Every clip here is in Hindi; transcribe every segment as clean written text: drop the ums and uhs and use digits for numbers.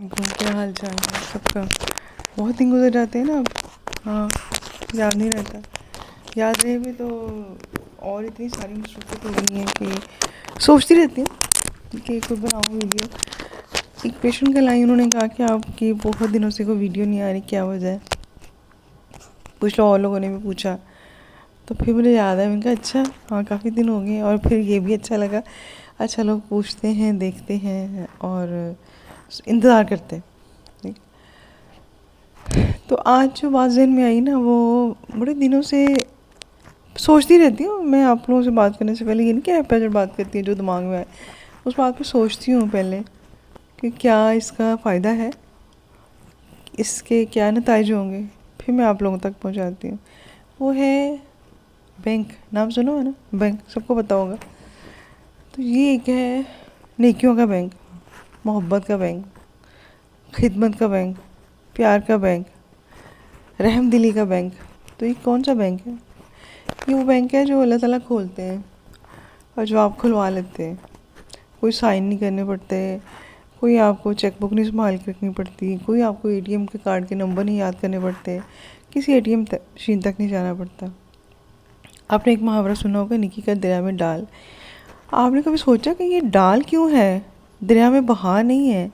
वालेकुम, क्या हाल चाल है सबका। बहुत दिन गुजर जाते हैं ना अब। हाँ, याद नहीं रहता। याद रहे भी तो और इतनी सारी मुसीबतें हो गई हैं कि सोचती रहती हूँ कि कोई बनाऊँ वीडियो। एक पेशेंट कल आई, उन्होंने कहा कि आपकी बहुत दिनों से कोई वीडियो नहीं आ रही, क्या वजह है। कुछ और लोगों ने भी पूछा, तो फिर मुझे याद है, मैंने कहा अच्छा हाँ काफ़ी दिन हो गए। और फिर ये भी अच्छा लगा, अच्छा लोग पूछते हैं, देखते हैं और इंतज़ार करते हैं। तो आज जो बात ज़हन में आई ना, वो बड़े दिनों से सोचती रहती हूँ। मैं आप लोगों से बात करने से पहले ये नहीं कि ऐप पर बात करती है जो दिमाग में आए, उस बात पे सोचती हूँ पहले कि क्या इसका फ़ायदा है, इसके क्या नतीजे होंगे, फिर मैं आप लोगों तक पहुँचाती हूँ। वो है बैंक। नाम सुनो है ना, बैंक सबको पता होगा। तो ये एक है नेकियों का बैंक, मोहब्बत का बैंक, खिदमत का बैंक, प्यार का बैंक, रहम दिली का बैंक। तो ये कौन सा बैंक है? ये वो बैंक है जो अल्लाह ताला खोलते हैं और जो आप खुलवा लेते हैं। कोई साइन नहीं करने पड़ते, कोई आपको चेक बुक नहीं संभाल के रखनी पड़ती, कोई आपको एटीएम के कार्ड के नंबर नहीं याद करने पड़ते, किसी एटीएम मशीन तक नहीं जाना पड़ता। आपने एक मुहावरा सुना होगा, निकी का दरिया में डाल। आपने कभी सोचा कि ये डाल क्यों है? दरिया में बहा नहीं है,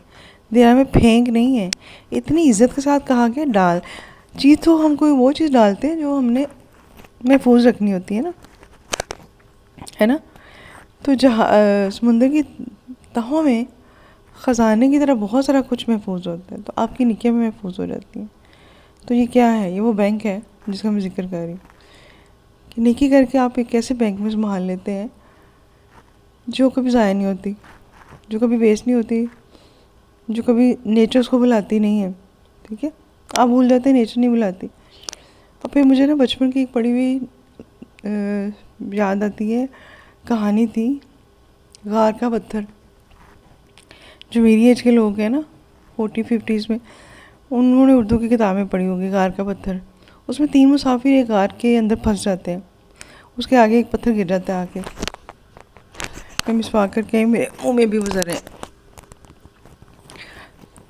दरिया में फेंक नहीं है, इतनी इज्जत के साथ कहा गया डाल। चीज़ तो हम कोई वो चीज़ डालते हैं जो हमने महफूज रखनी होती है ना। तो जहाँ समुंदर की तहों में ख़जाने की तरह बहुत सारा कुछ महफूज होता है, तो आपकी निकियां में महफूज हो जाती हैं। तो ये क्या है? ये वो बैंक है जिसका मैं जिक्र कर रही हूँ कि नेकी करके आप एक ऐसे बैंक में संभाल लेते हैं जो कभी ज़ाया नहीं होती, जो कभी वेस्ट नहीं होती, जो कभी नेचर उसको बुलाती नहीं है। ठीक है, आप भूल जाते हैं, नेचर नहीं बुलाती। और फिर मुझे ना बचपन की एक पढ़ी हुई याद आती है, कहानी थी गार का पत्थर। जो मेरी एज के लोग हैं ना, 40-50s में, उन्होंने उर्दू की किताबें पढ़ी होगी। गार का पत्थर, उसमें 3 मुसाफिर एक गार के अंदर फंस जाते हैं, उसके आगे एक पत्थर गिर जाता है आके। मैं मिसवाक करके मेरे मुँह में भी गुजर रहे हैं।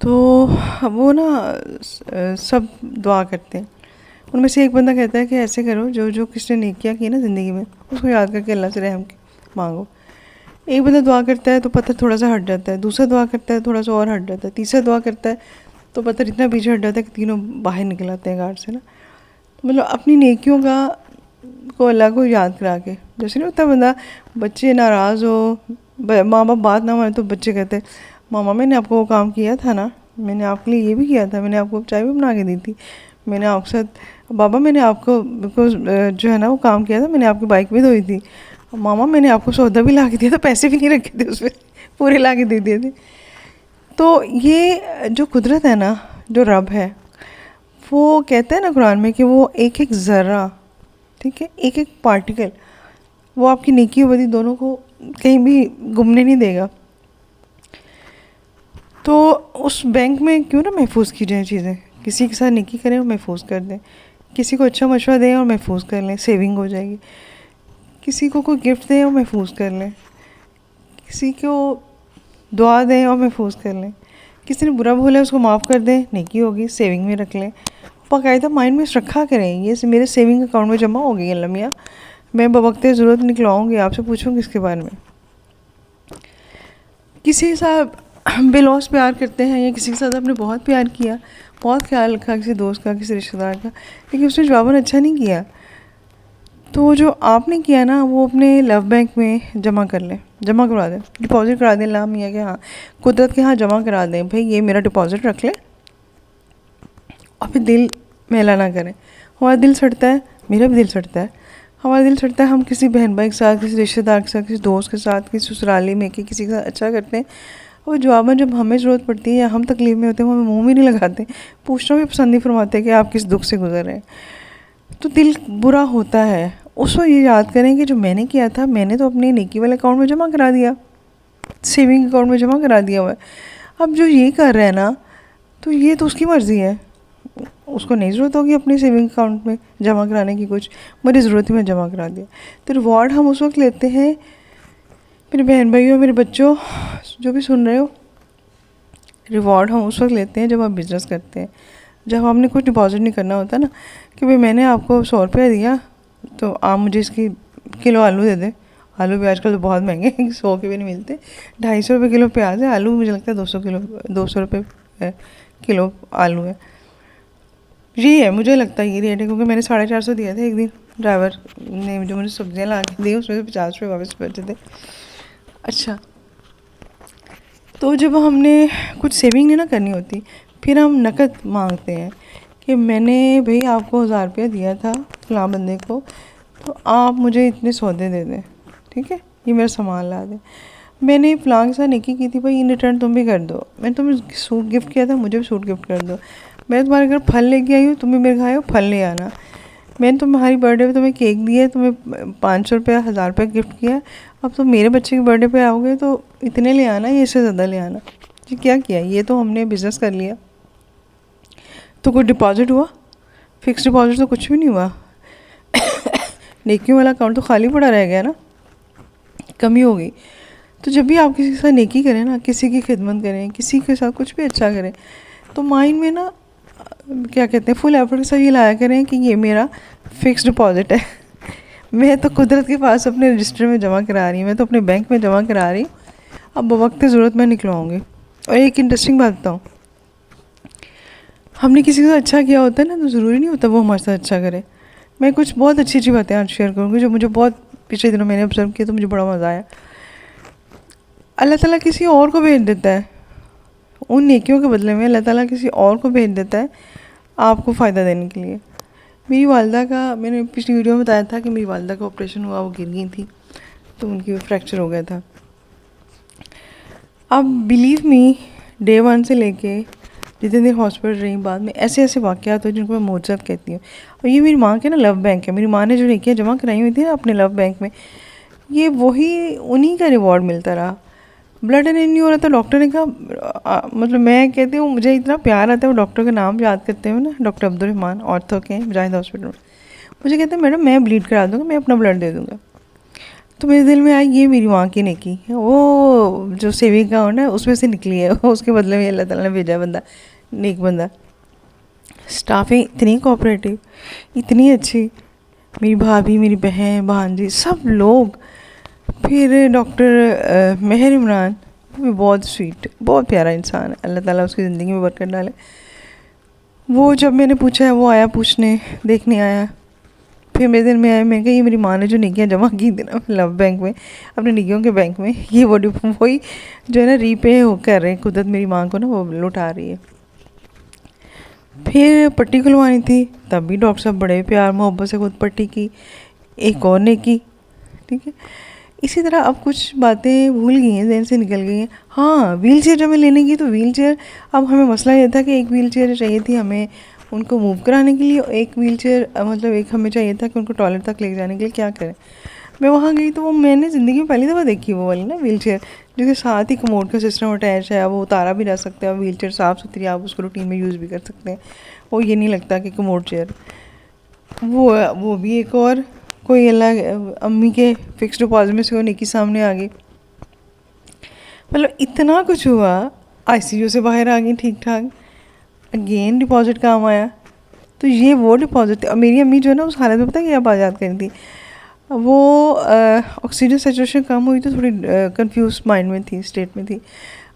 तो वो ना सब दुआ करते हैं। उनमें से एक बंदा कहता है कि ऐसे करो, जो जो किसने नेकियां की ना ज़िंदगी में, उसको याद करके अल्लाह से रहम मांगो। एक बंदा दुआ करता है तो पत्थर थोड़ा सा हट जाता है, दूसरा दुआ करता है थोड़ा सा और हट जाता है, तीसरा दुआ करता है तो पत्थर इतना पीछे हट जाता है कि तीनों बाहर निकल आते हैं गार से ना। तो मतलब अपनी नेकियों का को अल्लाह को याद करा के, जैसे नहीं होता बंदा, बच्चे नाराज़ हो, माँ बाप बात ना माने तो बच्चे कहते हैं मामा मैंने आपको वो काम किया था ना, मैंने आपके लिए ये भी किया था, मैंने आपको चाय भी बना के दी थी, मैंने आपके साथ, बाबा मैंने आपको जो है ना वो काम किया था, मैंने आपकी बाइक भी धोई थी, मामा मैंने आपको सौदा भी ला के दिया था, पैसे भी नहीं रखे थे उसमें, पूरे ला के दे दिए थे। तो ये जो कुदरत है ना, जो रब है, वो कहता है ना कुरान में कि वो एक एक ज़र्रा, ठीक है, एक एक पार्टिकल, वो आपकी नेकी और बदी दोनों को कहीं भी गुमने नहीं देगा। तो उस बैंक में क्यों ना महफूज की जाए चीज़ें, किसी के साथ नेकी करें और महफूज कर दें, किसी को अच्छा मशवरा दें और महफूज कर लें, सेविंग हो जाएगी। किसी को कोई गिफ्ट दें और महफूज कर लें, किसी को दुआ दें और महफूज कर लें, किसी ने बुरा बोला उसको माफ़ कर दें, नेकी होगी, सेविंग में रख लें। बाकायदा माइंड में रखा करें, ये मेरे सेविंग अकाउंट में जमा हो गई अल्लाह मियाँ, मैं बवक्ते ज़रूरत निकलवाऊँगी, आपसे पूछूँगी इसके बारे में। किसी के साथ बेलौस प्यार करते हैं या किसी के साथ आपने बहुत प्यार किया, बहुत ख्याल रखा किसी दोस्त का, किसी रिश्तेदार का, लेकिन उसने जवाबन अच्छा नहीं किया, तो जो आपने किया ना वो अपने लव बैंक में जमा कर लें, जमा करवा दें, डिपॉज़िट करा दें। अल्लाह मियाँ के हाँ, कुदरत के हाँ जमा करा दें, भाई ये मेरा डिपॉज़िट रख लें। और फिर दिल मैला ना करें। हमारा दिल सड़ता है, मेरा भी दिल सड़ता है, हमारा दिल सड़ता है, हम किसी बहन भाई के साथ, किसी रिश्तेदार के साथ, किसी दोस्त के साथ, किसी ससुराली में कि किसी के साथ अच्छा करते हैं, और जवाबन जब हमें ज़रूरत पड़ती है या हम तकलीफ़ में होते हैं, वो हमें मुँह भी नहीं लगाते, पूछना भी पसंद नहीं फरमाते कि आप किस दुख से गुजर रहे हैं। तो दिल बुरा होता है। उसको ये याद करें कि जो मैंने किया था, मैंने तो अपने नेकी वाले अकाउंट में जमा करा दिया, सेविंग अकाउंट में जमा करा दिया हुआ है। अब जो ये कर रहा है ना, तो ये तो उसकी मर्ज़ी है, उसको नहीं ज़रूरत होगी अपनी सेविंग अकाउंट में जमा कराने की, कुछ मेरी ज़रूरत ही मैं जमा करा दिया। तो रिवॉर्ड हम उस वक्त लेते हैं, मेरे बहन भाइयों, मेरे बच्चों, जो भी सुन रहे हो, रिवॉर्ड हम उस वक्त लेते हैं जब आप बिज़नेस करते हैं, जब आपने कुछ डिपॉजिट नहीं करना होता ना, कि भाई मैंने आपको 100 रुपया दिया तो आप मुझे इसकी किलो आलू दे दें। आलू भी आजकल तो बहुत महंगे हैं, 100 के भी नहीं मिलते। 250 रुपये किलो प्याज है, आलू मुझे लगता है 200 रुपये किलो आलू है। यही है, मुझे लगता है ये रेट है, क्योंकि मैंने 450 दिया था एक दिन। ड्राइवर ने जो मुझे सब्जियाँ ला के दी उसमें से 50 रुपये वापस बचे थे। अच्छा, तो जब हमने कुछ सेविंग नहीं ना करनी होती, फिर हम नकद मांगते हैं कि मैंने भाई आपको 1000 रुपया दिया था फलां बंदे को, तो आप मुझे इतने सौदे दे दें, ठीक है, ये मेरा सामान ला दें। मैंने फलां के साथ नेकी की थी, भाई इन रिटर्न तुम भी कर दो। मैंने तुम्हें सूट गिफ्ट किया था, मुझे भी सूट गिफ्ट कर दो। मैं तुम्हारे घर फल लेके आई हूँ, तुम भी मेरे घर आए हो, फल ले आना। मैंने तुम्हारी बर्थडे पे तुम्हें केक दिया है, तुम्हें 500 रुपया 1000 रुपया गिफ्ट किया है, अब तुम मेरे बच्चे के बर्थडे पे आओगे तो इतने ले आना, ये इससे ज़्यादा ले आना। जी क्या किया, ये तो हमने बिज़नेस कर लिया। तो कोई डिपॉजिट हुआ? फिक्स डिपॉजिट तो कुछ भी नहीं हुआ। नेकियों वाला अकाउंट तो खाली पड़ा रह गया ना, कमी हो गई। तो जब भी आप किसी के साथ नेकी करें ना, किसी की खिदमत करें, किसी के साथ कुछ भी अच्छा करें, तो माइंड में ना क्या कहते हैं, फुल एफर्ट के साथ ये लाया करें कि ये मेरा फिक्स डिपॉजिट है। मैं तो कुदरत के पास अपने रजिस्टर में जमा करा रही हूँ, मैं तो अपने बैंक में जमा करा रही हूँ, अब वक्त ज़रूरत मैं निकलवाऊँगी। और एक इंटरेस्टिंग बात बताऊँ, हमने किसी के साथ अच्छा किया होता है ना, तो ज़रूरी नहीं होता वो हमारे साथ अच्छा करे। मैं कुछ बहुत अच्छी अच्छी बातें आज शेयर करूँगी जो मुझे बहुत पिछले दिनों मैंने ऑब्जर्व किया, तो मुझे बड़ा मज़ा आया। अल्लाह ताला किसी और को भेज देता है, उन नेकियों के बदले में अल्लाह ताला किसी और को भेज देता है आपको फ़ायदा देने के लिए। मेरी वालदा का, मैंने पिछली वीडियो में बताया था कि मेरी वालदा का ऑपरेशन हुआ, वो गिर गई थी तो उनकी फ्रैक्चर हो गया था। अब बिलीव मी, डे 1 से लेके जितने दिन हॉस्पिटल रही, बाद में ऐसे ऐसे वाक़यात हुए जिनको मैं मोजज़त कहती हूँ। और ये मेरी माँ के ना लव बैंक है, मेरी माँ ने जो नेकियां जमा कराई हुई थी ना अपने लव बैंक में, ये वही उन्हीं का रिवॉर्ड मिलता रहा। ब्लड एंड नहीं हो रहा था, डॉक्टर ने कहा, मतलब मैं कहती हूँ मुझे इतना प्यार आता है वो डॉक्टर का नाम याद करते हुए ना, डॉक्टर अब्दुल रहमान, ऑर्थो के मुजाहिद हॉस्पिटल में। मुझे कहते हैं मैडम मैं ब्लीड करा दूँगा, मैं अपना ब्लड दे दूँगा। तो मेरे दिल में आई ये मेरी माँ की नेकी, वो जो सेविंग अकाउंट है उसमें से निकली है, उसके बदले में अल्लाह ताला ने भेजा बंदा, नेक बंदा। स्टाफिंग इतनी कोऑपरेटिव, इतनी अच्छी, मेरी भाभी, मेरी बहन, भांजी, सब लोग। फिर डॉक्टर मेहर इमरान, वो भी बहुत स्वीट, बहुत प्यारा इंसान है, अल्लाह ताला उसकी ज़िंदगी में बरकत डाले। वो जब मैंने पूछा है, वो आया पूछने, देखने आया। फिर मेरे दिल में आया, मैं कहा ये मेरी माँ ने जो नेकियां जमा की थी ना लव बैंक में, अपने नेकियों के बैंक में, ये वही जो है ना रीपे हो कर रहे हैं, कुदरत मेरी माँ को ना वो लौटा रही है। फिर पट्टी खुलवानी थी, तब भी डॉक्टर साहब बड़े प्यार मोहब्बत से खुद पट्टी की, एक और नेकी, ठीक है। इसी तरह अब कुछ बातें भूल गई हैं, जहन से निकल गई हैं। हाँ, व्हील चेयर जब मैं लेने की, तो व्हील चेयर, अब हमें मसला ये था कि एक व्हील चेयर चाहिए थी हमें उनको मूव कराने के लिए, एक व्हील चेयर मतलब एक हमें चाहिए था कि उनको टॉयलेट तक ले जाने के लिए। क्या करें, मैं वहाँ गई तो वो मैंने ज़िंदगी में पहली दफ़ा देखी वो वाली ना व्हील चेयर, जिसके साथ ही कमोड का सिस्टम अटैच है, वो उतारा भी जा सकता है, व्हील चेयर साफ़ सुथरी, आप उसको रूटीन में यूज़ भी कर सकते हैं। वो ये नहीं लगता कि कमोड चेयर, वो भी एक और कोई अल्लाह अम्मी के फिक्स डिपॉजिट में से वो नेकी सामने आ गई। मतलब इतना कुछ हुआ, आईसीयू से बाहर आ गई ठीक ठाक, अगेन डिपॉजिट काम आया। तो ये वो डिपॉजिट, और मेरी अम्मी जो है ना उस हालत में पता है क्या बात याद करी थी, वो ऑक्सीजन सैचुरेशन कम हुई तो थोड़ी कंफ्यूज माइंड में थी, स्टेट में थी।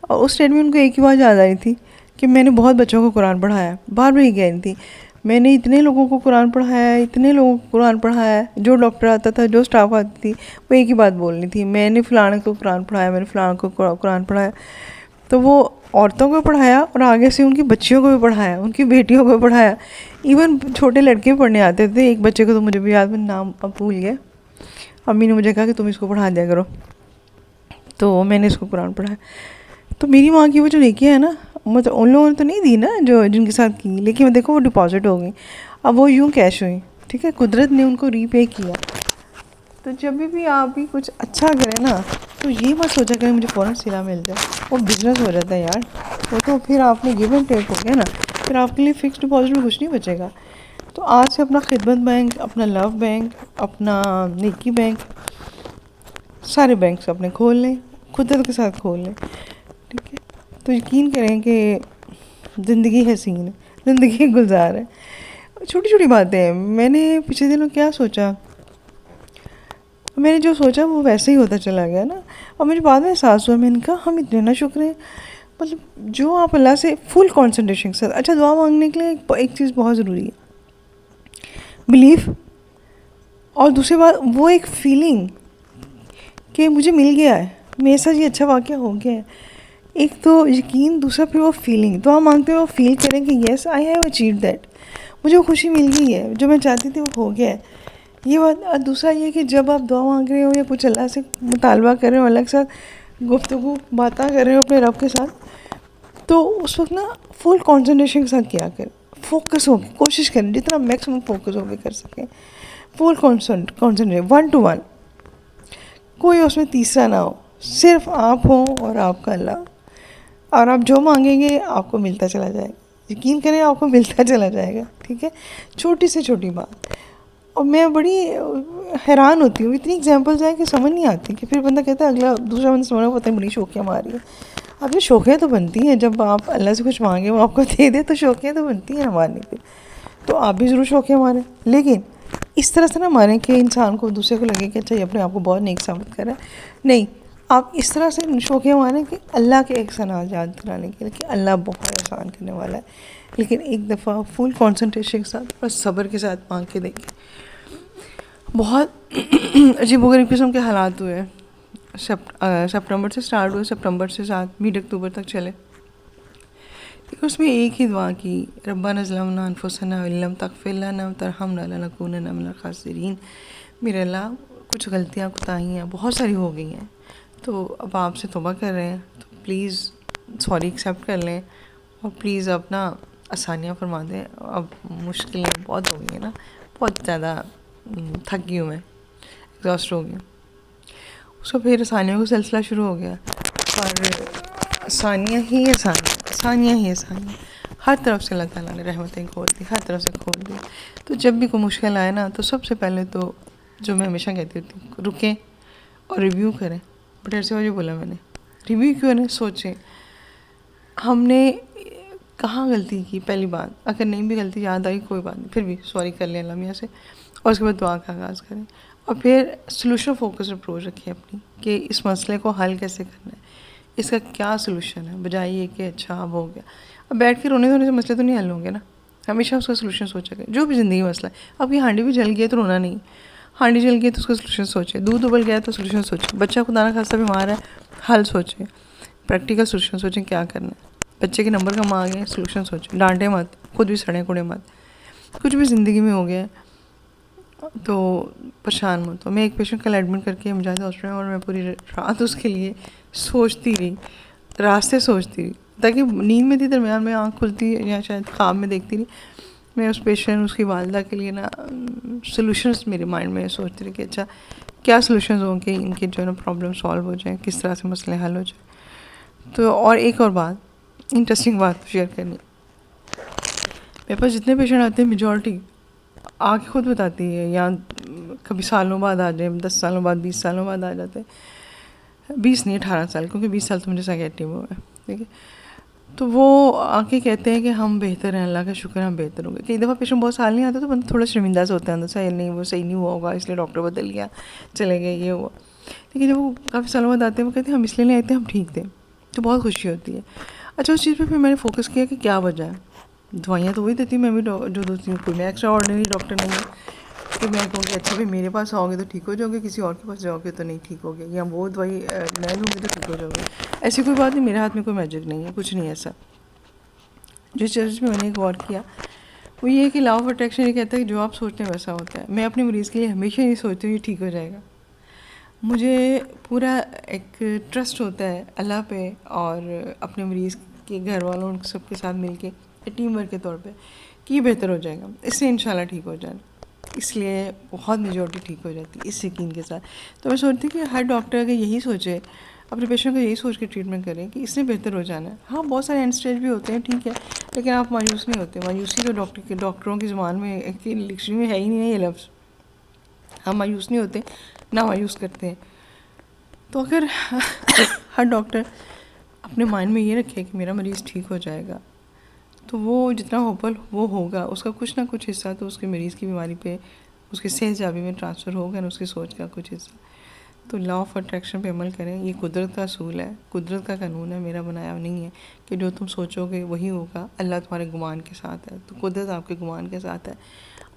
और उस स्टेट में उनको एक ही बात याद आ रही थी कि मैंने बहुत बच्चों को कुरान पढ़ाया। बार बार ये कह रही थी, मैंने इतने लोगों को कुरान पढ़ाया, इतने लोगों को कुरान पढ़ाया, जो डॉक्टर आता था, जो स्टाफ आती थी, वो एक ही बात बोलनी थी, मैंने फ़लाने को कुरान पढ़ाया, मैंने फ़लाने को कुरान पढ़ाया। तो वो औरतों को पढ़ाया और आगे से उनकी बच्चियों को भी पढ़ाया, उनकी बेटियों को भी पढ़ाया, इवन छोटे लड़के भी पढ़ने आते थे। एक बच्चे को तो मुझे भी याद, मैं नाम अब भूल गया, अम्मी ने मुझे कहा कि तुम इसको पढ़ा दिया करो, तो मैंने इसको कुरान पढ़ाया। तो मेरी माँ की वो जो नेकियां है ना, मतलब उन लोगों ने तो नहीं दी ना जो जिनके साथ की, लेकिन देखो वो डिपॉजिट हो गई, अब वो यूँ कैश हुई, ठीक है, कुदरत ने उनको रीपे किया। तो जब भी आप भी कुछ अच्छा करें ना, तो ये मत सोचा करें मुझे फ़ौरन सिला मिल जाए, वो बिज़नेस हो जाता है यार, वो तो फिर आपने गिव एंड टेक हो गया ना, फिर आपके लिए फ़िक्स डिपॉजिट में कुछ नहीं बचेगा। तो आज से अपना खिदमत बैंक, अपना लव बैंक, अपना नेकी बैंक, सारे बैंक अपने खोल लें, कुदरत के साथ खोल लें, ठीक है। तो यकीन करें कि ज़िंदगी हसीन है, ज़िंदगी गुलजार है। छोटी छोटी बातें हैं। मैंने पिछले दिनों क्या सोचा, मैंने जो सोचा वो वैसे ही होता चला गया ना। और मुझे बाद में एहसास हुआ, मैंने कहा हम इतने ना शुक्र हैं, मतलब जो आप अल्लाह से फुल कंसंट्रेशन के साथ। अच्छा, दुआ मांगने के लिए एक चीज़ बहुत ज़रूरी है, बिलीफ। और दूसरी बात वो एक फीलिंग कि मुझे मिल गया है, मेरे साथ ये अच्छा वाक़या हो गया है। एक तो यकीन, दूसरा फिर वो फीलिंग। दुआ मांगते हुए वो फील करें कि yes I have achieve that, मुझे वो खुशी मिल गई है, जो मैं चाहती थी वो हो गया है। ये बात। और दूसरा ये कि जब आप दुआ मांग रहे हो या कुछ अल्लाह से मुतालबा कर रहे हो, अल्लाह के साथ गुफ्तगू बातें कर रहे हो अपने रब के साथ, तो उस वक्त ना फुल कंसंट्रेशन के साथ किया करें, फोकस होकर कोशिश करें, जितना मैक्सिमम फोकस होकर कर सकें, फुल कॉन्सेंट्रेट 1 to 1। कोई उसमें तीसरा ना हो, सिर्फ आप हो और आपका अल्लाह। और आप जो मांगेंगे आपको मिलता चला जाएगा, यकीन करें आपको मिलता चला जाएगा। ठीक है, छोटी से छोटी बात। और मैं बड़ी हैरान होती हूँ, इतनी एग्जांपल्स हैं कि समझ नहीं आती, कि फिर बंदा कहता है, अगला दूसरा बंदा समझ पता है बड़ी शौकियाँ मारी है। अब ये शौकियाँ तो बनती हैं, जब आप अल्लाह से कुछ मांगे वो आपको दे दे, तो शौकियाँ तो बनती हैं ना मारने की। तो आप भी ज़रूर शौकियाँ मारें, लेकिन इस तरह से ना मारें कि इंसान को, दूसरे को लगे कि अच्छा ये अपने आप को बहुत नेक साबित कर रहा है। नहीं, आप इस तरह से शौकियाँ मारें कि अल्लाह के एहसानात याद कराने के लिए, कि अल्लाह बहुत आसान करने वाला है। लेकिन एक दफ़ा फुल कंसंट्रेशन के साथ और सब्र के साथ मांग के देखें। बहुत अजीब किस्म के हालात हुए। सितंबर से स्टार्ट हुए, सितंबर से 7 अक्टूबर तक चले। उसमें एक ही दुआ की, रब्बाना ज़लमना अनफुसना व इल्लम तग़फिर लना व तरहमना लनकूनन्ना मिनल ख़ासिरीन। मेरे अल्लाह, कुछ गलतियाँ कोताहियाँ बहुत सारी हो गई हैं, तो अब आपसे तौबा कर रहे हैं, तो प्लीज़ सॉरी एक्सेप्ट कर लें, और प्लीज़ अपना आसानियाँ फरमा दें। अब मुश्किलें बहुत हो गई हैं ना, बहुत ज़्यादा थक गई हूँ मैं, एग्जॉस्ट हो गई हूँ। उसका फिर आसानियों का सिलसिला शुरू हो गया, और आसानियाँ ही आसानियाँ। हर तरफ से अल्लाह ताला ने रहमतें खोल दी, हर तरफ से खोल दी। तो जब भी कोई मुश्किल आए ना, तो सबसे पहले तो जो मैं हमेशा कहती हूँ, रुकें और रिव्यू करें। बट ऐसे वजह बोला मैंने, रिव्यू क्यों नहीं, सोचें हमने कहाँ गलती की। पहली बात, अगर नहीं भी गलती याद आई कोई बात नहीं, फिर भी सॉरी कर लें अल्लाह मियाँ से, और उसके बाद दुआ का आगाज़ करें। और फिर सलूशन फोकस अप्रोच रखें अपनी, कि इस मसले को हल कैसे करना है, इसका क्या सलूशन है, बजाय ये कि अच्छा अब हो गया। अब बैठ के रोने धोने से मसले तो नहीं हल होंगे ना, हमेशा उसका सलूशन सोचा करें। जो भी ज़िंदगी मसला है, अब ये हांडी भी जल गई है तो रोना नहीं, हांडी जल गई तो उसका सलूशन सोचे, दूध उबल गया तो सलूशन सोचे, बच्चा खुदा ना खास्ता बीमार है, हल सोचें, प्रैक्टिकल सलूशन सोचें क्या करना है। बच्चे के नंबर कम आ गए, सलूशन सोचें, डांटे मत, खुद भी सड़े कुड़े मत। कुछ भी ज़िंदगी में हो गया तो परेशान मत हो। मैं एक पेशेंट कल एडमिट करके मुजाहिद हॉस्पिटल में, और मैं पूरी रात उसके लिए सोचती रही, रास्ते सोचती रही, ताकि नींद में थी, दरमियान में आँख खुलती या शायद ख्वाब में देखती रही, मैं उस पेशेंट, उसकी वालदा के लिए ना सॉल्यूशंस मेरे माइंड में सोचती रही कि अच्छा क्या सॉल्यूशंस हों कि इनके जो है ना प्रॉब्लम सॉल्व हो जाए, किस तरह से मसले हल हो जाए। तो और एक और बात, इंटरेस्टिंग बात शेयर करनी, मेरे पास जितने पेशेंट आते हैं मेजॉरिटी आके खुद बताती है, या कभी सालों बाद आ जाए, 10 सालों बाद, 20 सालों बाद आ जाते हैं, 20 नहीं 18 साल, क्योंकि 20 साल तो मुझे साइकियाट्री में हुआ है। ठीक है, तो वो आके कहते हैं कि हम बेहतर हैं, अल्लाह का शुक्र हम बेहतर होंगे। कई दफ़ा पेशेंट बहुत साल नहीं आता तो बंदा थोड़ा शर्मिंदा से होता है अंदर से, नहीं वो सही नहीं हुआ होगा इसलिए डॉक्टर बदल गया, चले गए, ये हुआ। लेकिन जब वो काफ़ी सालों बाद आते हैं, वो कहते हैं हम इसलिए नहीं आए थे, हम ठीक थे, तो बहुत खुशी होती है। अच्छा, उस चीज़ पर फिर मैंने फोकस किया कि क्या वजह है। दवाइयाँ तो वही देती हूँ मैं भी, जो दोस्ती हूँ, कोई मैं एक्स्ट्रा ऑर्डिनरी डॉक्टर नहीं है कि मैं कहूँगी अच्छा भाई मेरे पास आओगे तो ठीक हो जाओगे, किसी और के पास जाओगे तो नहीं ठीक होगे, या वो दवाई मैं लूँगी तो ठीक हो जाओगे। ऐसी कोई बात नहीं, मेरे हाथ में कोई मैजिक नहीं है, कुछ नहीं ऐसा। जिस चीज़ में मैंने गौर किया वो ये है कि लॉ ऑफ अट्रैक्शन ये कहता है कि जो आप सोचते हैं वैसा होता है। मैं अपने मरीज़ के लिए हमेशा ये सोचती हूँ ये ठीक हो जाएगा। मुझे पूरा एक ट्रस्ट होता है अल्लाह पे और अपने मरीज़ के घर वालों उन सबके साथ मिलके टीम वर्क के तौर पे कि ये बेहतर हो जाएगा, इससे इंशाल्लाह ठीक हो जाए। इसलिए बहुत मेजॉरिटी ठीक हो जाती है इस यकीन के साथ। तो मैं सोचती हूँ कि हर डॉक्टर अगर यही सोचे, अपने पेशेंट को यही सोच के ट्रीटमेंट करें कि इससे बेहतर हो जाना है। हाँ, बहुत सारे एंड स्टेज भी होते हैं, ठीक है, लेकिन आप मायूस नहीं होते। मायूसी तो डॉक्टरों की ज़ुबान में डिक्शनरी में है ही नहीं ये लफ्ज़। हम मायूस नहीं होते, ना मायूस करते हैं। तो अगर हर डॉक्टर अपने माइंड में ये रखे कि मेरा मरीज़ ठीक हो जाएगा, तो वो जितना होपफुल वो होगा, उसका कुछ ना कुछ हिस्सा तो उसके मरीज़ की बीमारी पे, उसके सेहतयाबी में ट्रांसफ़र होगा ना, उसकी सोच का कुछ हिस्सा। तो लॉ ऑफ अट्रैक्शन पे अमल करें। ये कुदरत का असूल है, कुदरत का कानून है, मेरा बनाया नहीं है कि जो तुम सोचोगे वही होगा। अल्लाह तुम्हारे गुमान के साथ है, तो कुदरत आपके गुमान के साथ है।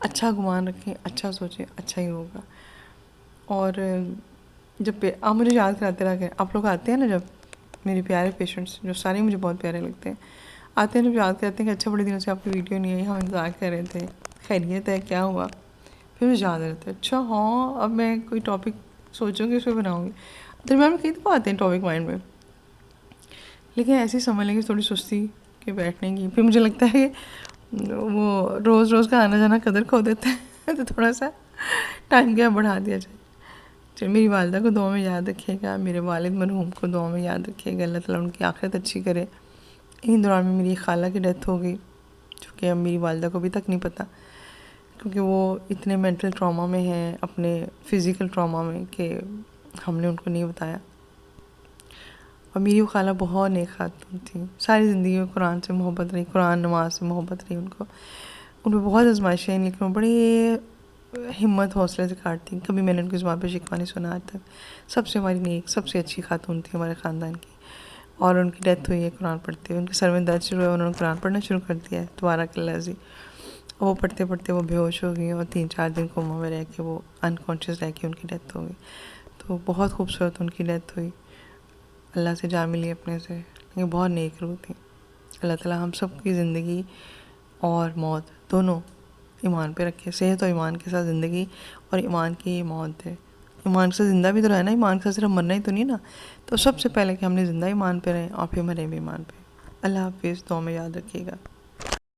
अच्छा गुमान रखें, अच्छा सोचें, अच्छा ही होगा। और जब आप मुझे याद कराते रहा करें, आप लोग आते हैं ना, जब मेरे प्यारे पेशेंट्स जो सारे मुझे बहुत प्यारे लगते हैं, आते हैं जब याद करते हैं कि अच्छा बड़े दिनों से आपकी वीडियो नहीं आई, हम इंतज़ार कर रहे थे, खैरियत है, क्या हुआ। फिर मुझे याद रहता है, अच्छा हाँ अब मैं कोई टॉपिक सोचूंगी उस पर बनाऊँगी। दरम्यान में कई दफ़ा आते हैं टॉपिक माइंड में, लेकिन ऐसे ही समझ लेंगे थोड़ी सुस्ती के बैठने की। फिर मुझे लगता है वो रोज़ रोज़ का आना जाना कदर खो देता है तो थोड़ा सा टाइम गैप बढ़ा दिया जाए। चल, मेरी वालिदा को दुआ में याद रखिएगा, मेरे वालिद मरहूम को दुआ में याद रखिएगा, अल्लाह ताला उनकी आखिरत अच्छी करे। इन दौरान में मेरी खाला की डेथ हो गई, जो कि अब मेरी वालिदा को अभी तक नहीं पता, क्योंकि वो इतने मेंटल ट्रॉमा में हैं, अपने फ़िज़िकल ट्रॉमा में, कि हमने उनको नहीं बताया। और मेरी वो खाला बहुत नेक खातून थी, सारी ज़िंदगी में कुरान से मोहब्बत रही, कुरान नमाज से मोहब्बत रही उनको। उन पर बहुत आजमाइशें हैं, लेकिन वो बड़ी हिम्मत हौसले से काटती। कभी मैंने उनकी ज़ुबान पर शिकवा नहीं सुना आज तक। सबसे हमारी नेक, सबसे अच्छी खातून थी हमारे ख़ानदान की। और उनकी डेथ हुई है कुरान पढ़ते हुए। उनके सर में दर्द शुरू हुआ, उन्होंने कुरान पढ़ना शुरू कर दिया है, तबारकल्लाह। वो पढ़ते पढ़ते वो बेहोश हो गई और 3-4 दिन कोमा में रह के वो अनकॉन्शियस रह के उनकी डेथ हो गई। तो बहुत खूबसूरत उनकी डेथ हुई, अल्लाह से जा मिली अपने से, लेकिन बहुत नेक रूह थी। अल्लाह ताला हम सब की ज़िंदगी और मौत दोनों ईमान पे रखे, सेहत और ईमान के साथ ज़िंदगी और ईमान की मौत है। ईमान से ज़िंदा भी तो रहना, ईमान के साथ सिर्फ मरना ही तो नहीं ना। तो सबसे पहले कि हमने ज़िंदा ईमान पे रहें और फिर मरें भी ईमान पे। अल्लाह हाफिज़, दुआ में याद रखिएगा।